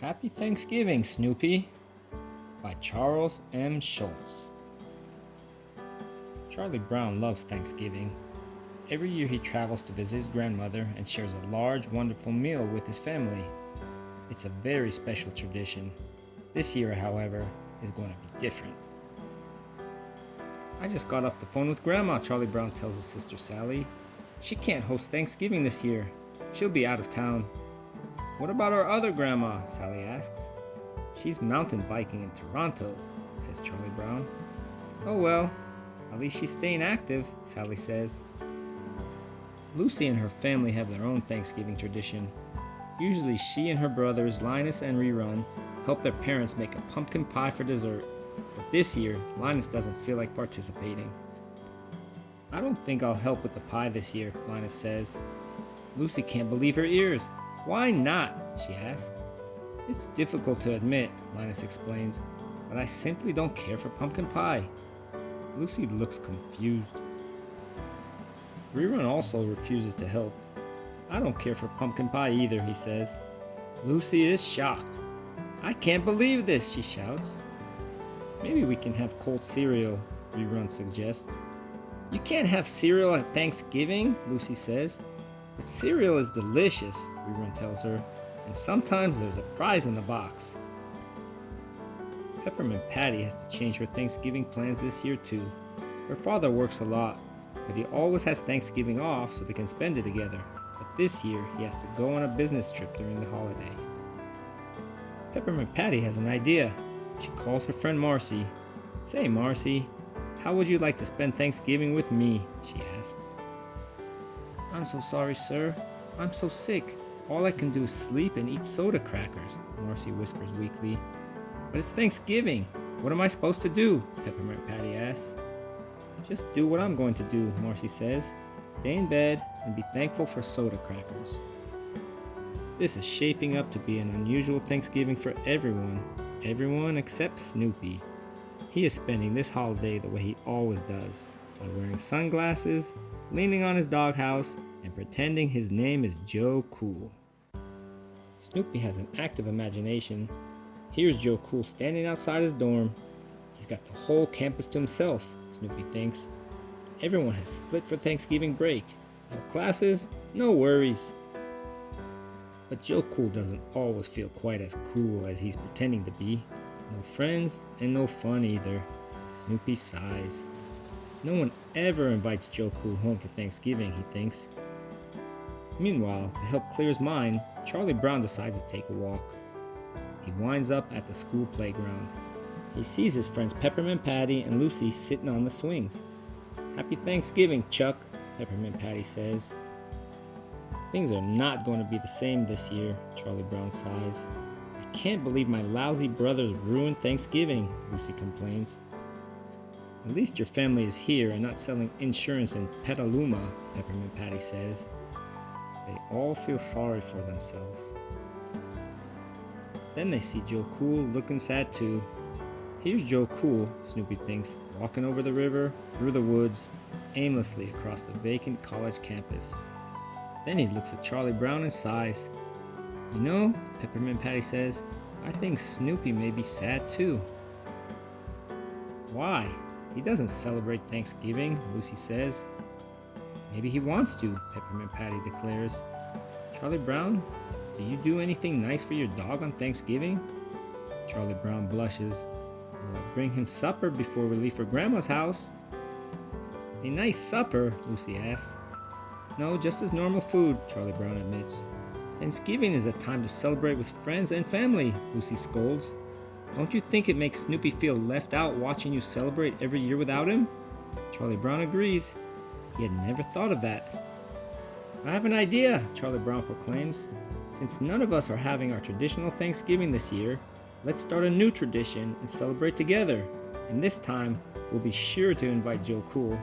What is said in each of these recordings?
Happy Thanksgiving, Snoopy, by Charles M. Schulz. Charlie Brown loves Thanksgiving. Every year he travels to visit his grandmother and shares a large, wonderful meal with his family. It's a very special tradition. This year, however, is going to be different. I just got off the phone with Grandma, Charlie Brown tells his sister Sally. She can't host Thanksgiving this year. She'll be out of town. What about our other grandma? Sally asks. She's mountain biking in Toronto, says Charlie Brown. Oh well, at least she's staying active, Sally says. Lucy and her family have their own Thanksgiving tradition. Usually she and her brothers, Linus and Rerun, help their parents make a pumpkin pie for dessert. But this year, Linus doesn't feel like participating. I don't think I'll help with the pie this year, Linus says. Lucy can't believe her ears. Why not? She asks. It's difficult to admit, Linus explains, but I simply don't care for pumpkin pie. Lucy looks confused. Rerun also refuses to help. I don't care for pumpkin pie either, he says. Lucy is shocked. I can't believe this, she shouts. Maybe we can have cold cereal, Rerun suggests. You can't have cereal at Thanksgiving, Lucy says. But cereal is delicious, Rerun tells her, and sometimes there's a prize in the box. Peppermint Patty has to change her Thanksgiving plans this year too. Her father works a lot, but he always has Thanksgiving off so they can spend it together. But this year he has to go on a business trip during the holiday. Peppermint Patty has an idea. She calls her friend Marcy. Say, Marcy, how would you like to spend Thanksgiving with me? She asks. I'm so sorry, sir. I'm so sick. All I can do is sleep and eat soda crackers, Marcy whispers weakly. But it's Thanksgiving. What am I supposed to do? Peppermint Patty asks. Just do what I'm going to do, Marcy says. Stay in bed and be thankful for soda crackers. This is shaping up to be an unusual Thanksgiving for everyone. Everyone except Snoopy. He is spending this holiday the way he always does, by wearing sunglasses, leaning on his doghouse, and pretending his name is Joe Cool. Snoopy has an active imagination. Here's Joe Cool standing outside his dorm. He's got the whole campus to himself, Snoopy thinks. Everyone has split for Thanksgiving break. No classes, no worries. But Joe Cool doesn't always feel quite as cool as he's pretending to be. No friends and no fun either. Snoopy sighs. No one ever invites Joe Cool home for Thanksgiving, he thinks. Meanwhile, to help clear his mind, Charlie Brown decides to take a walk. He winds up at the school playground. He sees his friends Peppermint Patty and Lucy sitting on the swings. Happy Thanksgiving, Chuck, Peppermint Patty says. Things are not going to be the same this year, Charlie Brown sighs. I can't believe my lousy brothers ruined Thanksgiving, Lucy complains. At least your family is here and not selling insurance in Petaluma, Peppermint Patty says. They all feel sorry for themselves. Then they see Joe Cool looking sad too. Here's Joe Cool, Snoopy thinks, walking over the river, through the woods, aimlessly across the vacant college campus. Then he looks at Charlie Brown and sighs. You know, Peppermint Patty says, I think Snoopy may be sad too. Why? He doesn't celebrate Thanksgiving, Lucy says. Maybe he wants to, Peppermint Patty declares. Charlie Brown, do you do anything nice for your dog on Thanksgiving? Charlie Brown blushes. Will I bring him supper before we leave for Grandma's house? A nice supper, Lucy asks. No, just as normal food, Charlie Brown admits. Thanksgiving is a time to celebrate with friends and family, Lucy scolds. Don't you think it makes Snoopy feel left out watching you celebrate every year without him? Charlie Brown agrees. He had never thought of that. I have an idea, Charlie Brown proclaims. Since none of us are having our traditional Thanksgiving this year, let's start a new tradition and celebrate together. And this time, we'll be sure to invite Joe Cool.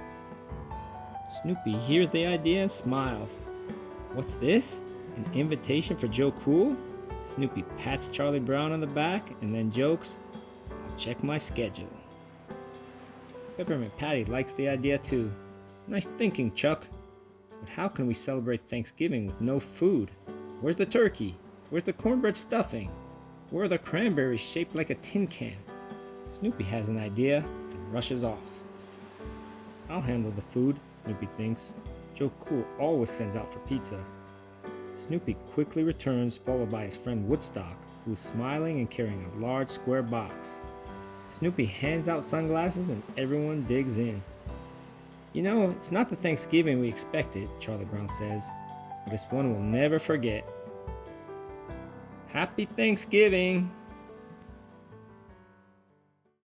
Snoopy hears the idea and smiles. What's this? An invitation for Joe Cool? Snoopy pats Charlie Brown on the back and then jokes, I'll check my schedule. Peppermint Patty likes the idea too. Nice thinking, Chuck. But how can we celebrate Thanksgiving with no food? Where's the turkey? Where's the cornbread stuffing? Where are the cranberries shaped like a tin can? Snoopy has an idea and rushes off. I'll handle the food, Snoopy thinks. Joe Cool always sends out for pizza. Snoopy quickly returns, followed by his friend Woodstock, who is smiling and carrying a large square box. Snoopy hands out sunglasses and everyone digs in. You know, it's not the Thanksgiving we expected, Charlie Brown says, but it's one we'll never forget. Happy Thanksgiving!